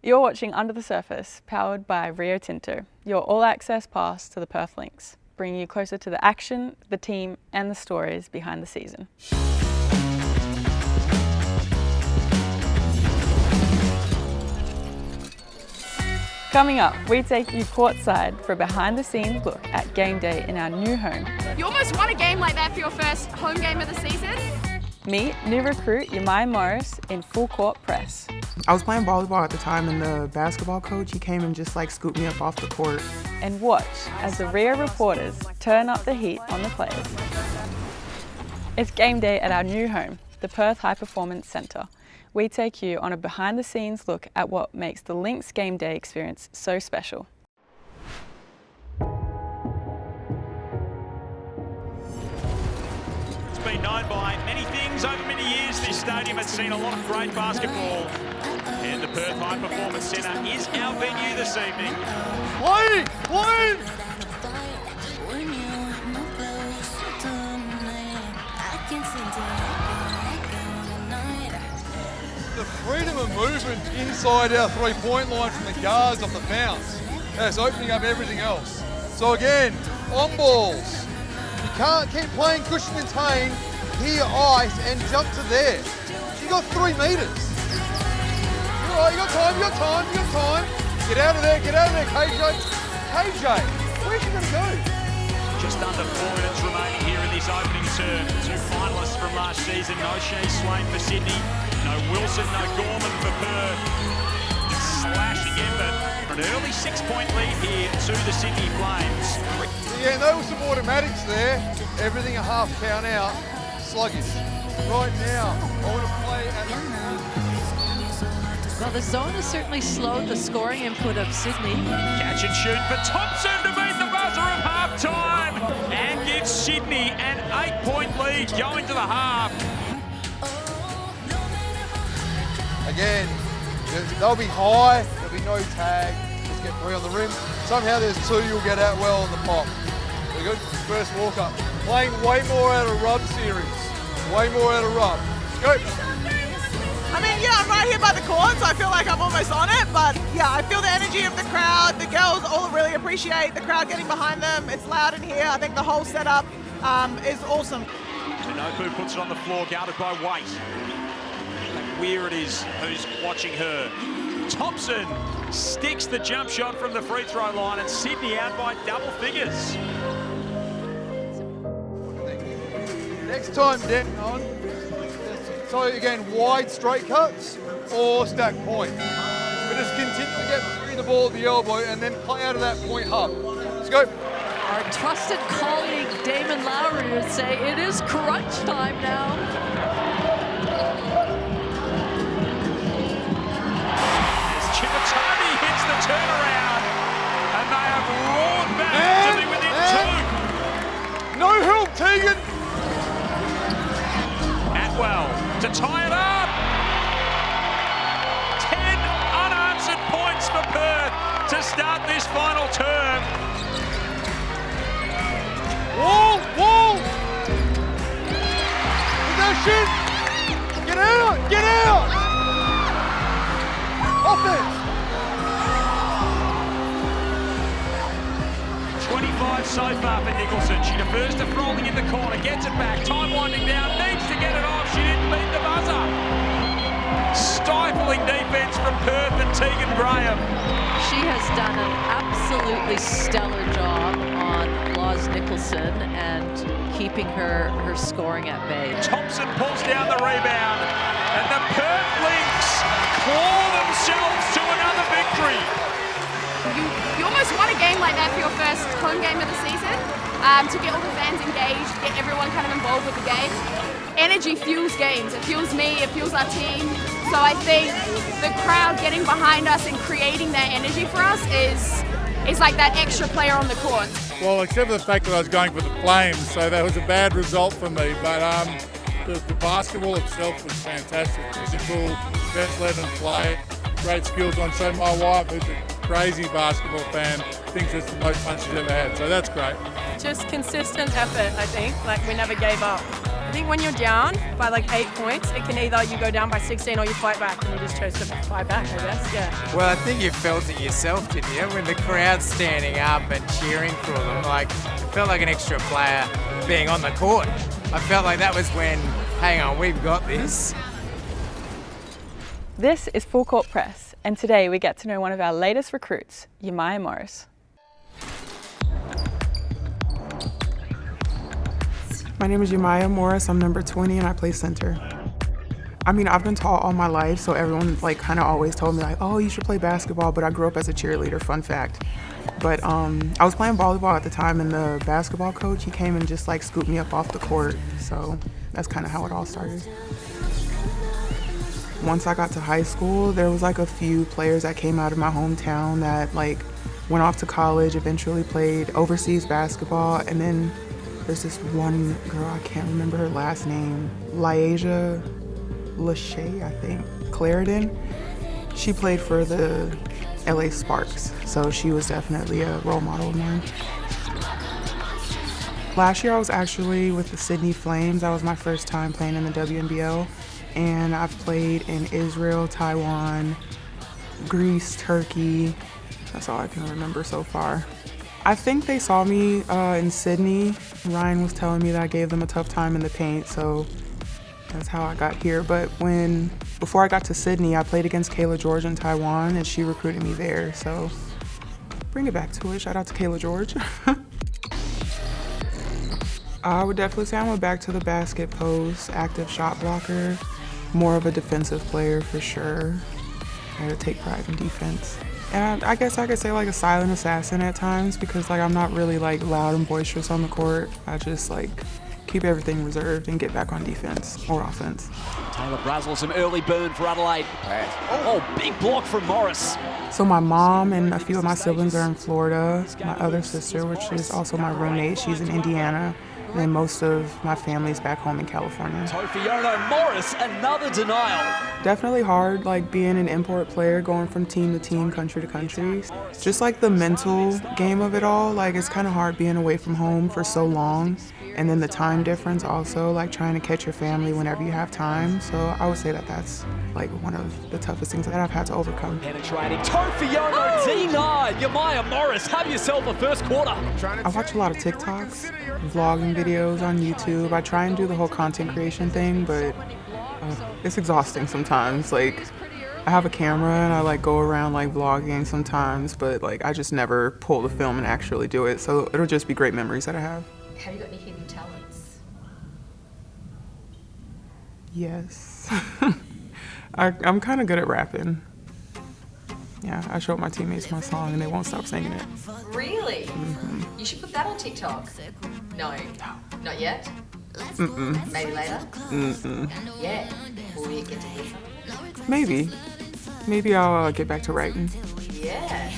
You're watching Under the Surface, powered by Rio Tinto, your all-access pass to the Perth Lynx, bringing you closer to the action, the team, and the stories behind the season. Coming up, we take you courtside for a behind-the-scenes look at game day in our new home. You almost won a game like that for your first home game of the season. Meet new recruit Yamai Morris in full court press. I was playing volleyball at the time, and the basketball coach, he came and just scooped me up off the court. And watch as the Rio reporters turn up the heat on the players. It's game day at our new home, the Perth High Performance Centre. We take you on a behind-the-scenes look at what makes the Lynx game day experience so special. It's been known by many things over many years. This stadium has seen a lot of great basketball. And the Perth High Performance Centre is our venue this evening. Wait! The freedom of movement inside our three-point line from the guards off the bounce. That's opening up everything else. So again, on balls. You can't keep playing cushion and tame, here ice and jump to there. You got 3 meters. All right, you got time. Get out of there, KJ. KJ, where's she gonna go? Just under 4 minutes remaining here in this opening term. 2 finalists from last season. No Shea Swain for Sydney. No Wilson, no Gorman for Perth. Slashing effort. An early 6-point lead here to the Sydney Flames. Yeah, there was some automatics there. Everything a half count out. Sluggish. Right now, I want to play at Well, the zone has certainly slowed the scoring input of Sydney. Catch and shoot for Thompson to beat the buzzer of half-time and gives Sydney an 8-point lead going to the half. Again, they'll be high, there'll be no tag. Just get 3 on the rim. Somehow there's 2 you'll get out well on the pop. We're good. First walk up. Playing way more out of rub series. Way more out of rub. Go. I mean, yeah, I'm right here by the court, so I feel like I'm almost on it. But yeah, I feel the energy of the crowd. The girls all really appreciate the crowd getting behind them. It's loud in here. I think the whole setup is awesome. Tanopu puts it on the floor, guarded by Waite. Where it is, who's watching her. Thompson sticks the jump shot from the free throw line, and Sydney out by double figures. Next time down on. So again, wide straight cuts or stack point. But just continue to get through the ball at the elbow and then play out of that point hub. Let's go. Our trusted colleague Damon Lowry would say it is crunch time now. Chimatani hits the turnaround, and they have roared back to be within 2. No help, Tegan. Atwell to tie it up. 10 unanswered points for Perth to start this final term. Wall! Possession! Get out! Offense! 25 so far for Nicholson. She defers to Froling in the corner, gets it back, time winding down, needs to get it off. She didn't beat the buzzer. Stifling defense from Perth and Tegan Graham. She has done an absolutely stellar job on Loz Nicholson and keeping her scoring at bay. Thompson pulls down the rebound, and the Perth Lynx claw themselves to another victory. You almost won a game like that for your first home game of the season. To get all the fans engaged, get everyone kind of involved with the game. Energy fuels games. It fuels me, it fuels our team. So I think the crowd getting behind us and creating that energy for us is like that extra player on the court. Well, except for the fact that I was going for the Flames, so that was a bad result for me. But the basketball itself was fantastic. Physical, best led and play, great skills on show. My wife, who's a crazy basketball fan, thinks it's the most fun she's ever had. So that's great. Just consistent effort, I think. Like, we never gave up. think when you're down by like 8 points, it can either you go down by 16 or you fight back, and you just chose to fight back, I guess, yeah. Well, I think you felt it yourself, didn't you? When the crowd's standing up and cheering for them, like, it felt like an extra player being on the court. I felt like that was when, hang on, we've got this. This is Full Court Press, and today we get to know one of our latest recruits, Yamaya Morris. My name is Yamaya Morris. I'm number 20 and I play center. I mean, I've been tall all my life, so everyone like kind of always told me like, oh, you should play basketball, but I grew up as a cheerleader, fun fact. But I was playing volleyball at the time, and the basketball coach, he came and just like scooped me up off the court. So that's kind of how it all started. Once I got to high school, there was like a few players that came out of my hometown that like went off to college, eventually played overseas basketball, and then there's this one girl, I can't remember her last name, Liasia Lachey, I think, Clarendon. She played for the LA Sparks, so she was definitely a role model of mine. Last year I was actually with the Sydney Flames. That was my first time playing in the WNBL, and I've played in Israel, Taiwan, Greece, Turkey. That's all I can remember so far. I think they saw me in Sydney. Ryan was telling me that I gave them a tough time in the paint, so that's how I got here. But before I got to Sydney, I played against Kayla George in Taiwan, and she recruited me there. So bring it back to it. Shout out to Kayla George. I would definitely say I'm a back to the basket post, active shot blocker, more of a defensive player for sure. I gotta take pride in defense. And I guess I could say like a silent assassin at times, because like I'm not really like loud and boisterous on the court. I just like keep everything reserved and get back on defense or offense. Taylor Brazel, some early burn for Adelaide. Oh, big block from Morris. So my mom and a few of my siblings are in Florida. My other sister, which is also my roommate, she's in Indiana. And then most of my family's back home in California. Tofiona Morris, another denial. Definitely hard, like being an import player, going from team to team, country to country. Just like the mental game of it all, like it's kind of hard being away from home for so long. And then the time difference also, like trying to catch your family whenever you have time. So I would say that that's like one of the toughest things that I've had to overcome. Penetrating Tofiona denied. Yamaya Morris, have yourself a first quarter. I watch a lot of TikToks, vlogging videos on YouTube. I try and do the whole content creation thing, but it's exhausting sometimes. Like I have a camera and I like go around like vlogging sometimes, but like I just never pull the film and actually do it. So it'll just be great memories that I have. Have you got any hidden talents? Yes. I'm kind of good at rapping. Yeah, I show my teammates my song and they won't stop singing it. Really? Mm-hmm. You should put that on TikTok. No. Not yet? Mm-mm. Maybe later? Mm-mm. Yeah. Will we get to hear something? Maybe. Maybe I'll get back to writing. Yeah.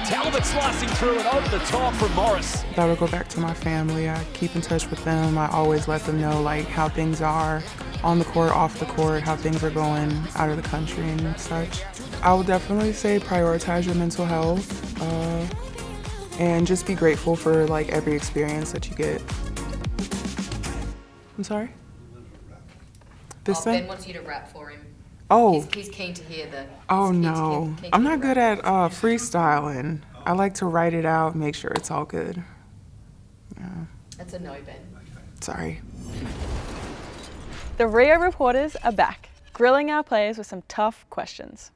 Talbot slicing through and over the top from Morris. That'll go back to my family. I keep in touch with them. I always let them know like how things are on the court, off the court, how things are going out of the country and such. I would definitely say prioritize your mental health and just be grateful for like every experience that you get. I'm sorry? This thing? Ben wants you to rap for him. Oh. He's keen to hear the... Oh no. I'm not good at freestyling. I like to write it out, make sure it's all good. Yeah. That's a no, Ben. Sorry. The Rio reporters are back, grilling our players with some tough questions.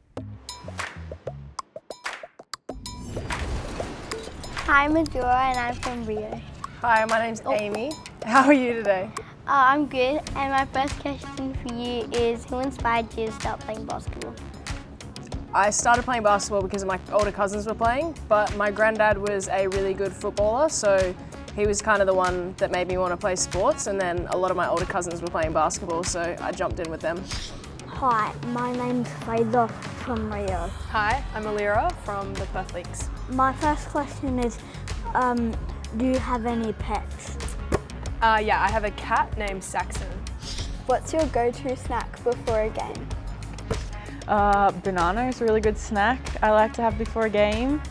Hi, I'm Adora and I'm from Rio. Hi, my name's Amy. How are you today? I'm good, and my first question for you is, who inspired you to start playing basketball? I started playing basketball because my older cousins were playing, but my granddad was a really good footballer, so he was kind of the one that made me want to play sports, and then a lot of my older cousins were playing basketball, so I jumped in with them. Hi, my name's Fraser from Rio. Hi, I'm Alira from the Perth Lynx. My first question is, do you have any pets? Yeah, I have a cat named Saxon. What's your go-to snack before a game? Banana is a really good snack I like to have before a game.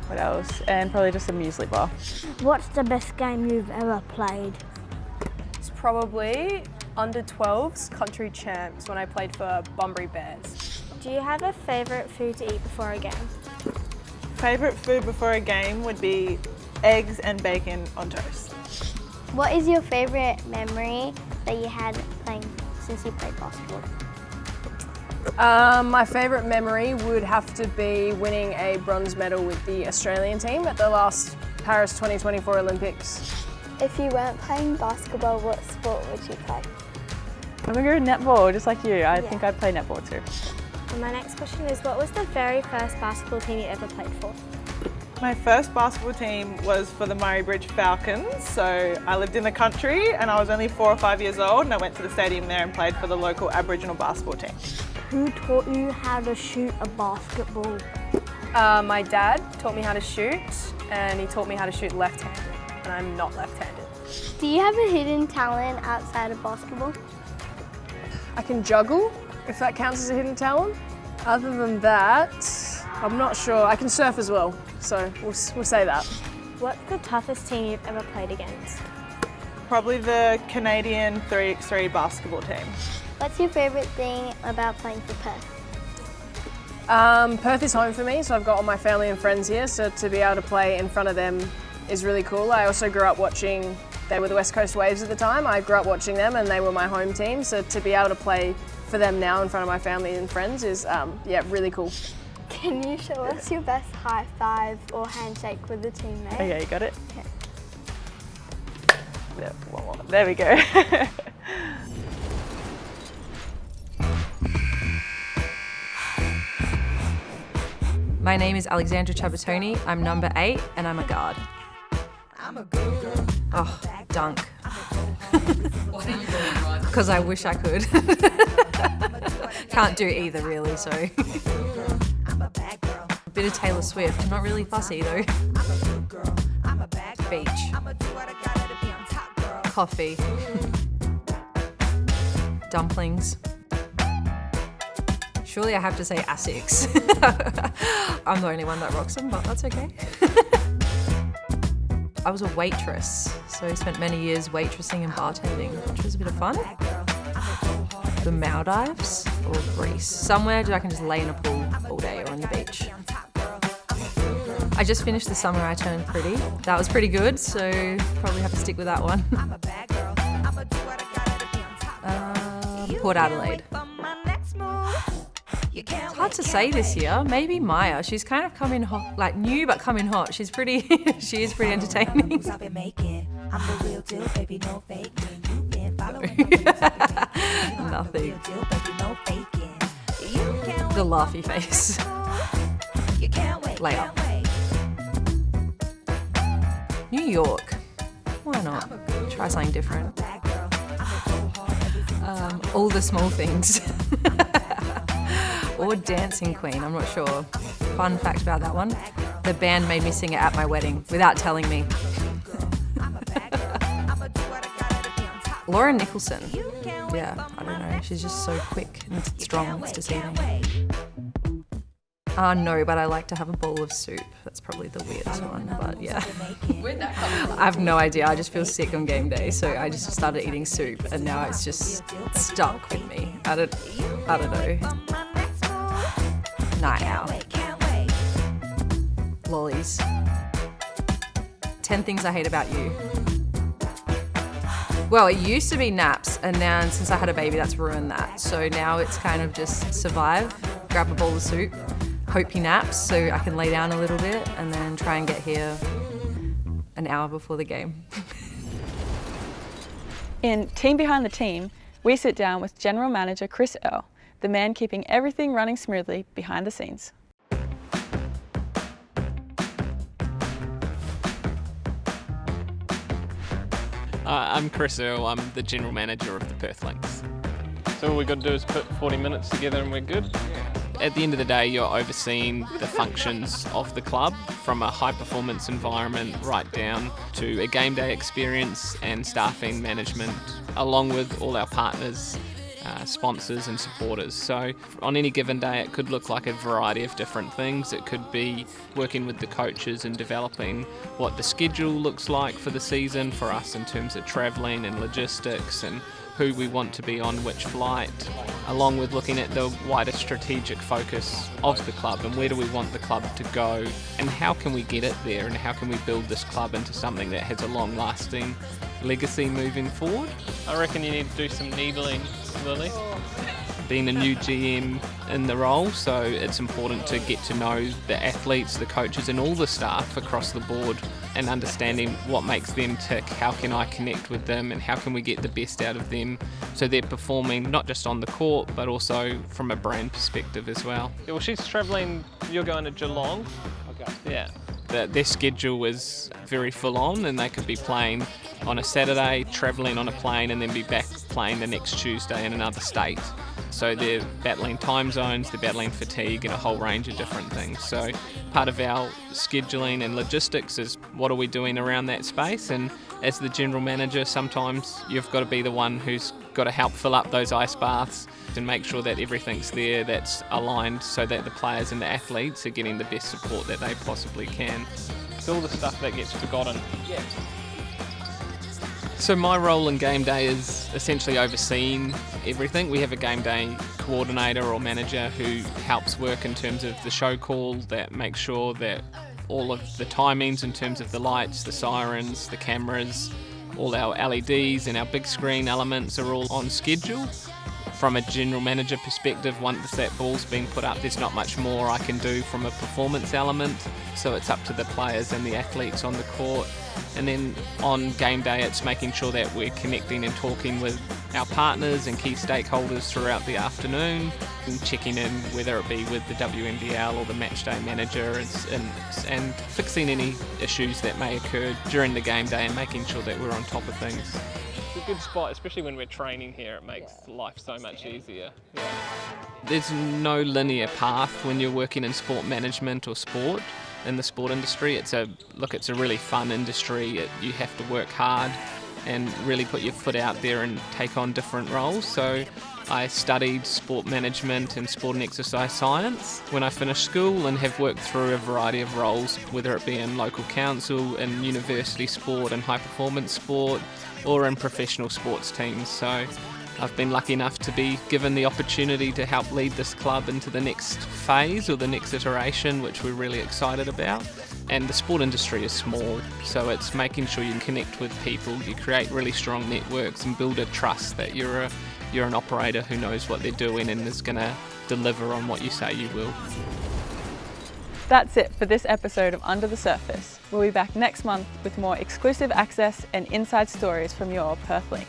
What else? And probably just a muesli bar. What's the best game you've ever played? Probably under 12s country champs when I played for Bunbury Bears. Do you have a favourite food to eat before a game? Favourite food before a game would be eggs and bacon on toast. What is your favourite memory that you had playing since you played basketball? My favourite memory would have to be winning a bronze medal with the Australian team at the last Paris 2024 Olympics. If you weren't playing basketball, what sport would you play? I'm gonna go netball, just like you. I think I'd play netball too. And my next question is, what was the very first basketball team you ever played for? My first basketball team was for the Murray Bridge Falcons. So I lived in the country and I was only 4 or 5 years old, and I went to the stadium there and played for the local Aboriginal basketball team. Who taught you how to shoot a basketball? My dad taught me how to shoot, and he taught me how to shoot left-handed, and I'm not left-handed. Do you have a hidden talent outside of basketball? I can juggle, if that counts as a hidden talent. Other than that, I'm not sure. I can surf as well, so we'll say that. What's the toughest team you've ever played against? Probably the Canadian 3x3 basketball team. What's your favourite thing about playing for Perth? Perth is home for me, so I've got all my family and friends here, so to be able to play in front of them is really cool. I also grew up watching, they were the West Coast Waves at the time, I grew up watching them and they were my home team, so to be able to play for them now in front of my family and friends is, yeah, really cool. Can you show us your best high five or handshake with the teammate? Okay, you got it? Okay. There we go. My name is Alexandra Chabatoni. I'm number 8 and I'm a guard. Oh, dunk. Because I wish I could. Can't do either really, so. A bit of Taylor Swift, not really fussy though. Beach. Coffee. Dumplings. Surely I have to say Asics. I'm the only one that rocks them, but that's okay. I was a waitress, so I spent many years waitressing and bartending, which was a bit of fun. The Maldives or Greece, somewhere that I can just lay in a pool all day or on the beach. I just finished The Summer I Turned Pretty. That was pretty good, so probably have to stick with that one. Port Adelaide. It's hard to say this year. Maybe Maya. She's kind of come in hot, like new but coming hot. She's pretty. She is pretty entertaining. Nothing. The laughy face. Layup. New York. Why not? Try something different. All the small things. Or Dancing Queen, I'm not sure. Fun fact about that one, the band made me sing it at my wedding without telling me. Lauren Nicholson. Yeah, I don't know, she's just so quick and strong, it's deceiving. No, but I like to have a bowl of soup. That's probably the weirdest one, but yeah. Where'd that come from? I have no idea. I just feel sick on game day, so I just started eating soup, and now it's just stuck with me. I don't know. Night Owl. Lollies. 10 things I hate about you. Well, it used to be naps, and now since I had a baby, that's ruined that. So now it's kind of just survive, grab a bowl of soup, hope he naps so I can lay down a little bit, and then try and get here an hour before the game. In Team Behind the Team, we sit down with General Manager Chris Earl, the man keeping everything running smoothly behind the scenes. I'm Chris Earl, I'm the General Manager of the Perth Lynx. So all we've got to do is put 40 minutes together and we're good? At the end of the day, you're overseeing the functions of the club, from a high-performance environment right down to a game day experience and staffing management, along with all our partners sponsors and supporters. So on any given day it could look like a variety of different things. It could be working with the coaches and developing what the schedule looks like for the season for us in terms of travelling and logistics and who we want to be on which flight, along with looking at the wider strategic focus of the club and where do we want the club to go and how can we get it there and how can we build this club into something that has a long-lasting legacy moving forward. I reckon you need to do some needling, Lily. Being a new GM in the role, so it's important to get to know the athletes, the coaches and all the staff across the board and understanding what makes them tick, how can I connect with them and how can we get the best out of them so they're performing not just on the court but also from a brand perspective as well. Yeah, well, she's travelling, you're going to Geelong. Okay. Yeah. Their schedule is very full on and they could be playing on a Saturday, travelling on a plane and then be back playing the next Tuesday in another state. So they're battling time zones, they're battling fatigue and a whole range of different things. So part of our scheduling and logistics is what are we doing around that space, and as the general manager sometimes you've got to be the one who's got to help fill up those ice baths and make sure that everything's there that's aligned so that the players and the athletes are getting the best support that they possibly can. It's all the stuff that gets forgotten. Yeah. So my role in game day is essentially overseeing everything. We have a game day coordinator or manager who helps work in terms of the show call, that makes sure that all of the timings in terms of the lights, the sirens, the cameras, all our LEDs and our big screen elements are all on schedule. From a general manager perspective, once that ball's been put up, there's not much more I can do from a performance element. So it's up to the players and the athletes on the court. And then on game day, it's making sure that we're connecting and talking with our partners and key stakeholders throughout the afternoon and checking in, whether it be with the WNBL or the match day manager and fixing any issues that may occur during the game day and making sure that we're on top of things. It's a good spot, especially when we're training here. It makes life so much easier. Yeah. There's no linear path when you're working in sport management or sport. In the sport industry, it's a really fun industry. You have to work hard and really put your foot out there and take on different roles. So I studied sport management and sport and exercise science when I finished school and have worked through a variety of roles, whether it be in local council, in university sport and high performance sport, or in professional sports teams. So I've been lucky enough to be given the opportunity to help lead this club into the next phase or the next iteration, which we're really excited about. And the sport industry is small, so it's making sure you can connect with people, you create really strong networks and build a trust that you're an operator who knows what they're doing and is going to deliver on what you say you will. That's it for this episode of Under the Surface. We'll be back next month with more exclusive access and inside stories from your Perth Lynx.